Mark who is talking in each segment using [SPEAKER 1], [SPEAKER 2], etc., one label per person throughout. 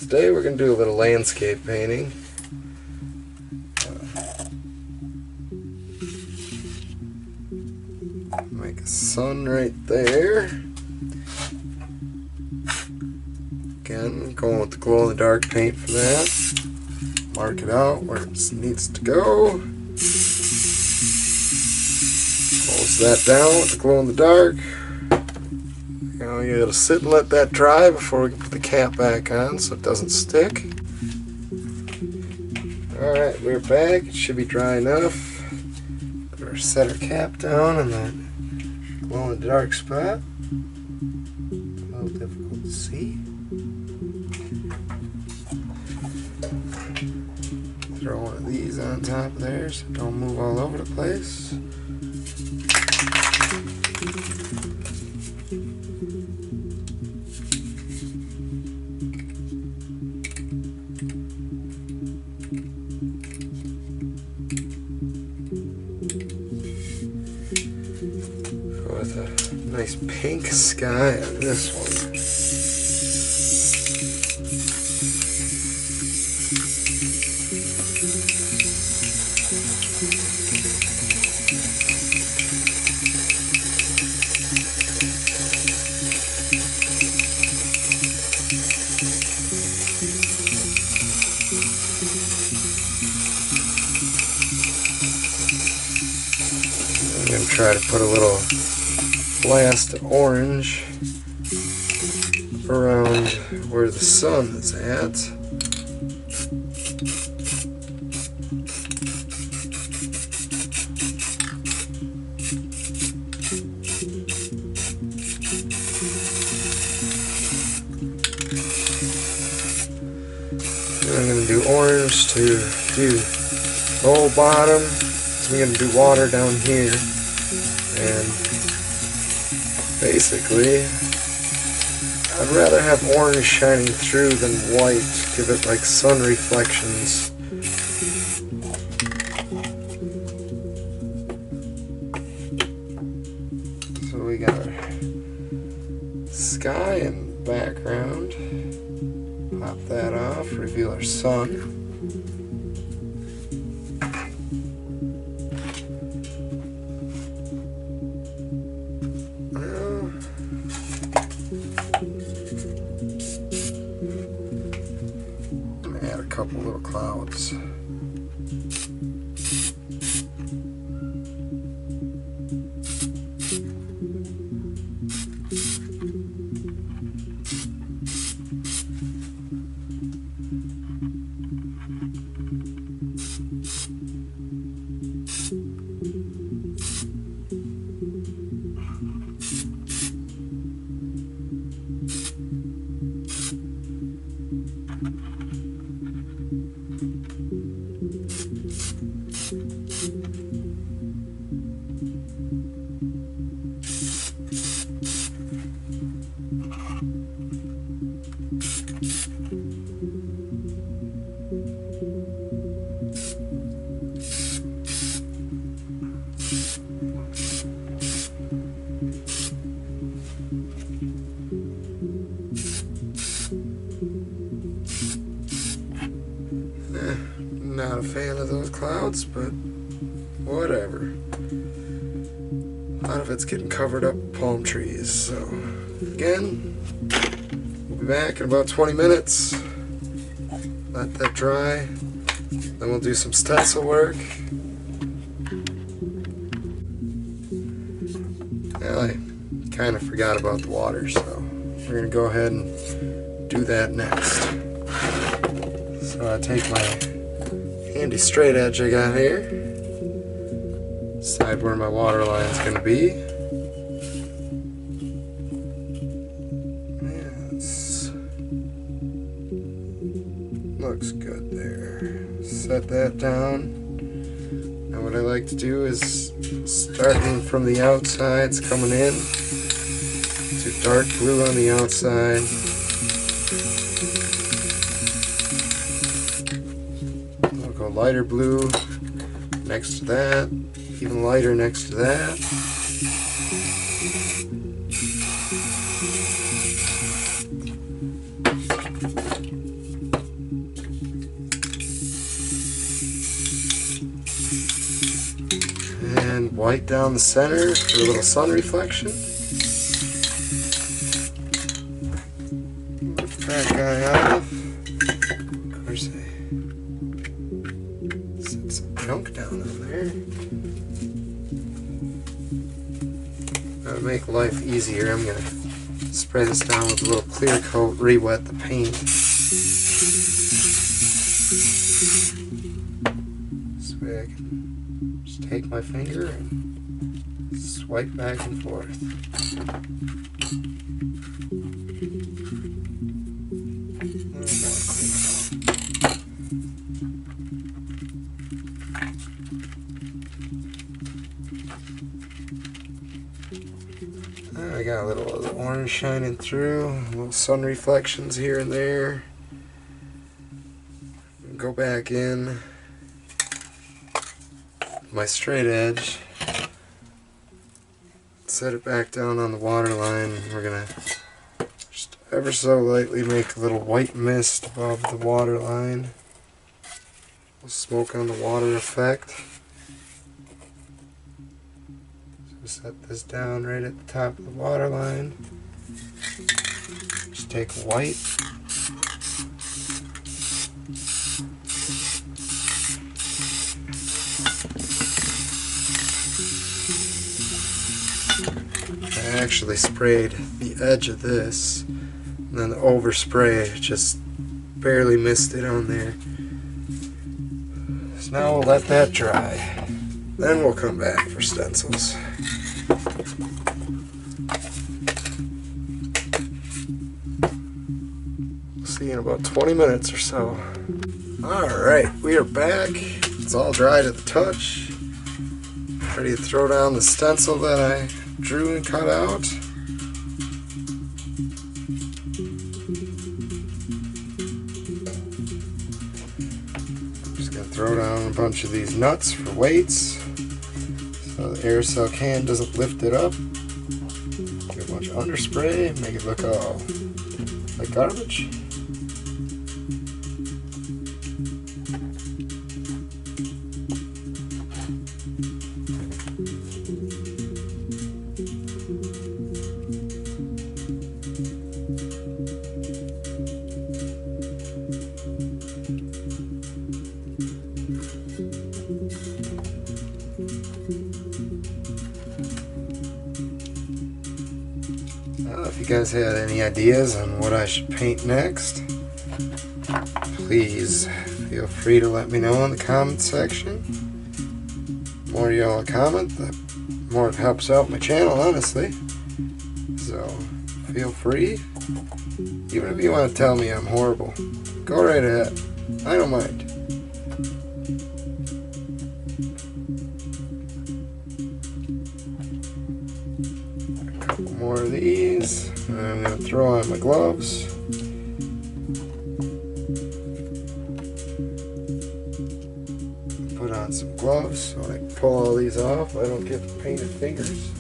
[SPEAKER 1] Today we're going to do a little landscape painting. Make a sun right there. Again, going with the glow-in-the-dark paint for that. Mark it out where it needs to go. Close that down with the glow-in-the-dark. You gotta sit and let that dry before we can put the cap back on so it doesn't stick. Alright, we're back. It should be dry enough. Better set our cap down on that glow-in-the-dark spot. A little difficult to see. Throw one of these on top of there so it don't move all over the place. With a nice pink sky on this one. I'm going to try to put a little blast of orange around where the sun is at. And I'm going to do orange to do the whole bottom. So we're going to do water down here. And basically, I'd rather have orange shining through than white, give it like sun reflections. So we got our sky in the background. Pop that off, reveal our sun. Add a couple little clouds. Not a fan of those clouds, but whatever. A lot of it's getting covered up with palm trees, so again, we'll be back in about 20 minutes. Let that dry, then we'll do some stencil work. Well, I kind of forgot about the water, so we're going to go ahead and do that next. So I take my handy straight edge I got here, decide where my water line is going to be. Looks good there. Set that down. Now what I like to do is, starting from the outsides coming in, do dark blue on the outside. Lighter blue next to that, even lighter next to that. white down the center for a little sun reflection. Lift that guy off. Of course, I set some junk down on there. To make life easier, I'm going to spray this down with a little clear coat, re-wet the paint. This way I can just take my finger and swipe back and forth. I got a little of the orange shining through, little sun reflections here and there. Go back in my straight edge, set it back down on the water line. We're gonna just ever so lightly make a little white mist above the water line. We'll smoke on the water effect. Set this down right at the top of the water line. Just take white. I actually sprayed the edge of this, and then the overspray just barely missed it on there. So now we'll let that dry. Then we'll come back for stencils. See you in about 20 minutes or so. Alright, we are back. It's all dry to the touch. Ready to throw down the stencil that I drew and cut out. I'm just going to throw down a bunch of these nuts for weights so the aerosol can doesn't lift it up. Get a bunch of underspray, make it look all like garbage. If you guys had any ideas on what I should paint next, please feel free to let me know in the comment section. The more y'all comment, the more it helps out my channel, honestly. So feel free. Even if you want to tell me I'm horrible, go right ahead. I don't mind. More of these, and I'm going to throw on my gloves. Put on some gloves so when I pull all these off I don't get painted fingers.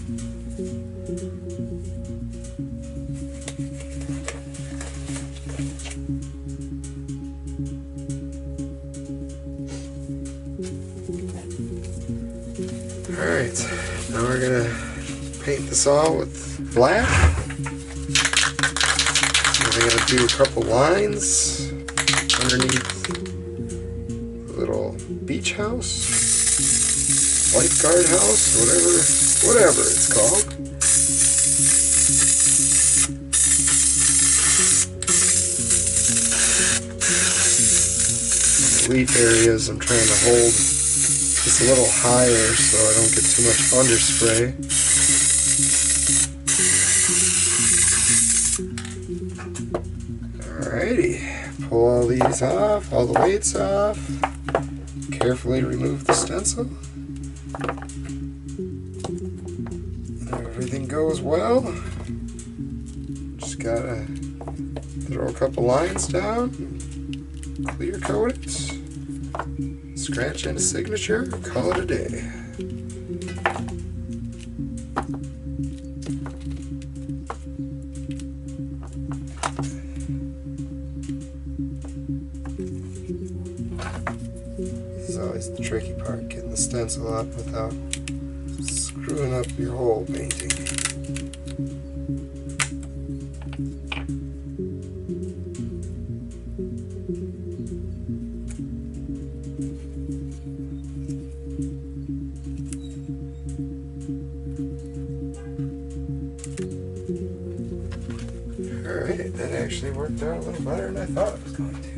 [SPEAKER 1] Alright, now we're going to paint this all with black. I'm going to do a couple lines underneath the little beach house, lifeguard house, whatever it's called. The leaf areas I'm trying to hold just a little higher so I don't get too much underspray. Alrighty, pull all these off, all the weights off. Carefully remove the stencil. Everything goes well. Just gotta throw a couple lines down, clear coat it, scratch in a signature, call it a day. This is always the tricky part, getting the stencil up without screwing up your whole painting. Alright, that actually worked out a little better than I thought it was going to.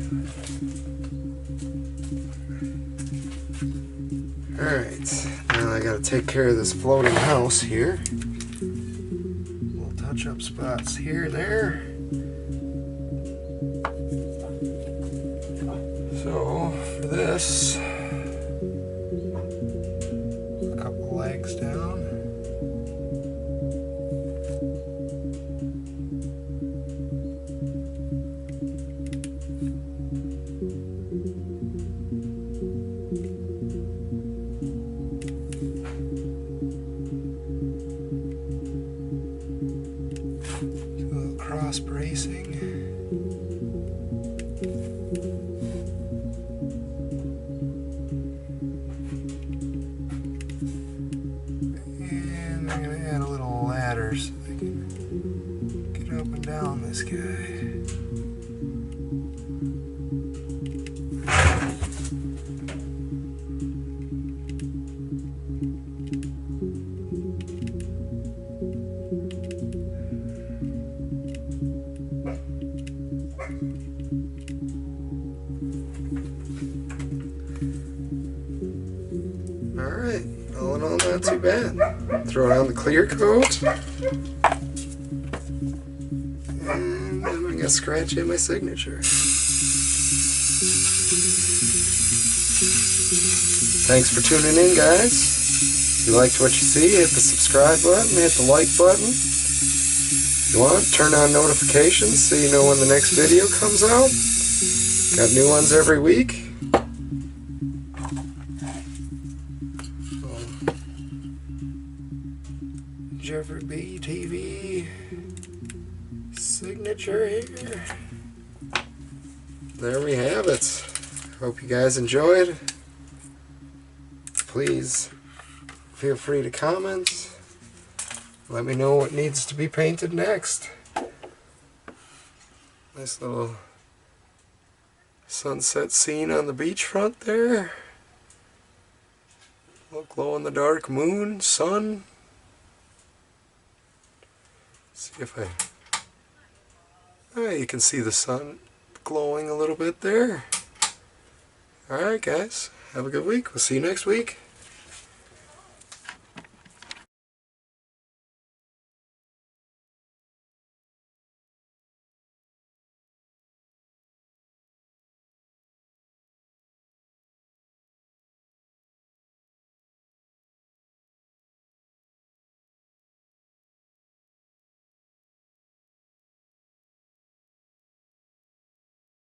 [SPEAKER 1] Alright, now I gotta take care of this floating house here. We'll touch up spots here and there. So, for this, a couple legs down. Cross bracing. And I'm going to add a little ladder so I can get up and down this guy. Alright, all in all, not too bad. Throw on the clear coat. And then I'm going to scratch in my signature. Thanks for tuning in, guys. If you liked what you see, hit the subscribe button, hit the like button. If you want, turn on notifications so you know when the next video comes out. Got new ones every week. Jeffrey B. TV signature here. There we have it. Hope you guys enjoyed. Please feel free to comment. Let me know what needs to be painted next. Nice little sunset scene on the beachfront there. Little glow-in-the-dark moon, sun. See if you can see the sun glowing a little bit there. Alright guys, have a good week. We'll see you next week.